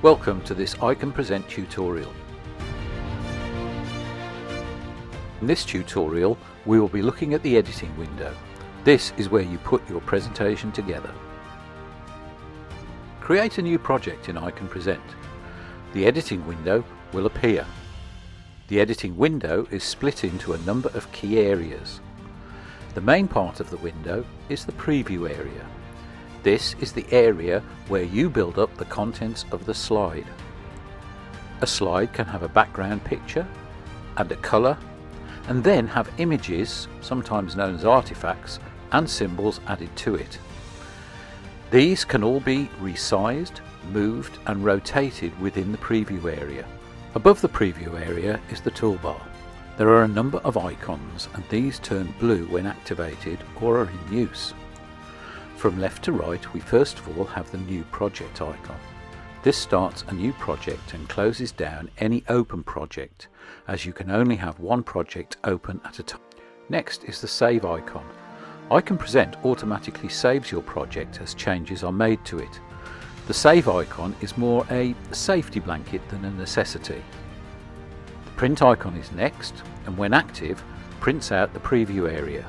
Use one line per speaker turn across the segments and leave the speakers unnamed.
Welcome to this I Can Present tutorial. In this tutorial we will be looking at the editing window. This is where you put your presentation together. Create a new project in I Can Present. The editing window will appear. The editing window is split into a number of key areas. The main part of the window is the preview area. This is the area where you build up the contents of the slide. A slide can have a background picture and a colour, and then have images, sometimes known as artifacts, and symbols added to it. These can all be resized, moved and rotated within the preview area. Above the preview area is the toolbar. There are a number of icons, and these turn blue when activated or are in use. From left to right, we first of all have the New Project icon. This starts a new project and closes down any open project, as you can only have one project open at a time. Next is the Save icon. I Can Present automatically saves your project as changes are made to it. The Save icon is more a safety blanket than a necessity. The Print icon is next, and when active, prints out the preview area.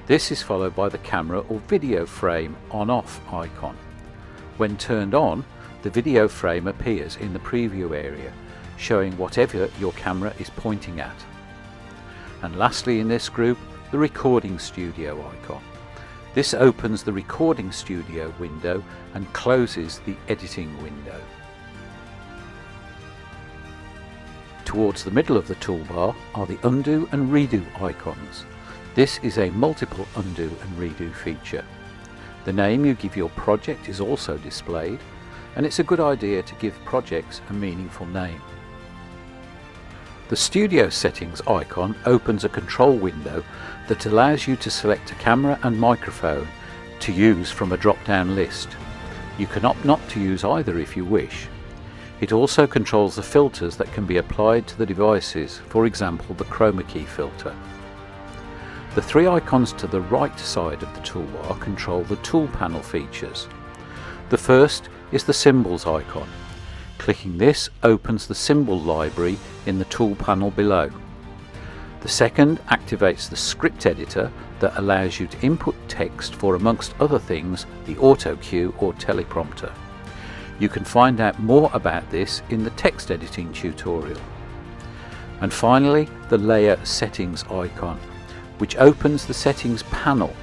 This is followed by the camera or video frame on/off icon. When turned on, the video frame appears in the preview area, showing whatever your camera is pointing at. And lastly in this group, the Recording Studio icon. This opens the Recording Studio window and closes the Editing window. Towards the middle of the toolbar are the Undo and Redo icons. This is a multiple undo and redo feature. The name you give your project is also displayed, and it's a good idea to give projects a meaningful name. The Studio Settings icon opens a control window that allows you to select a camera and microphone to use from a drop-down list. You can opt not to use either if you wish. It also controls the filters that can be applied to the devices, for example the chroma key filter. The three icons to the right side of the toolbar control the tool panel features. The first is the Symbols icon. Clicking this opens the symbol library in the tool panel below. The second activates the script editor that allows you to input text for, amongst other things, the auto cue or teleprompter. You can find out more about this in the text editing tutorial. And finally, the Layer Settings icon, which opens the settings panel.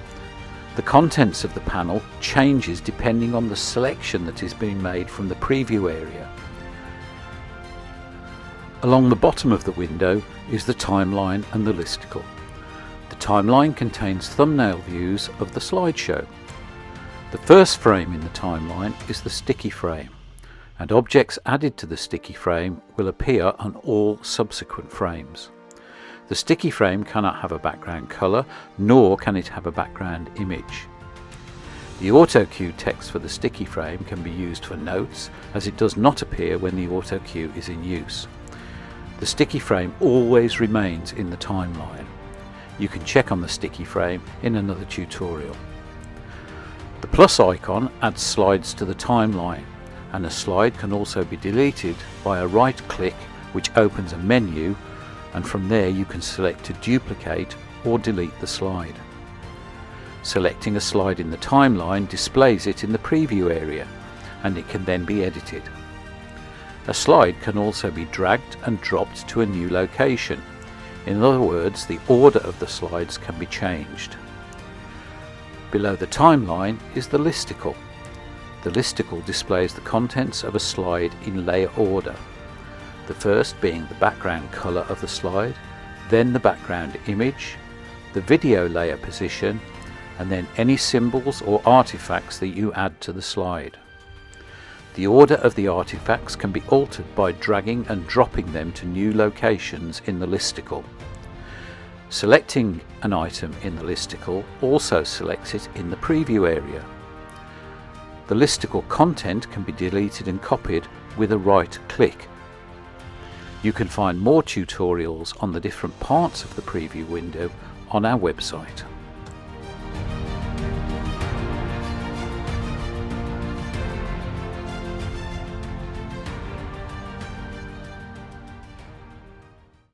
The contents of the panel changes depending on the selection that is being made from the preview area. Along the bottom of the window is the Timeline and the Listicle. The timeline contains thumbnail views of the slideshow. The first frame in the timeline is the sticky frame, and objects added to the sticky frame will appear on all subsequent frames. The sticky frame cannot have a background colour, nor can it have a background image. The auto cue text for the sticky frame can be used for notes, as it does not appear when the auto cue is in use. The sticky frame always remains in the timeline. You can check on the sticky frame in another tutorial. The plus icon adds slides to the timeline, and a slide can also be deleted by a right click which opens a menu, and from there you can select to duplicate or delete the slide. Selecting a slide in the timeline displays it in the preview area, and it can then be edited. A slide can also be dragged and dropped to a new location. In other words, the order of the slides can be changed. Below the timeline is the listicle. The listicle displays the contents of a slide in layer order. The first being the background colour of the slide, then the background image, the video layer position, and then any symbols or artifacts that you add to the slide. The order of the artifacts can be altered by dragging and dropping them to new locations in the listicle. Selecting an item in the listicle also selects it in the preview area. The listicle content can be deleted and copied with a right click. You can find more tutorials on the different parts of the preview window on our website.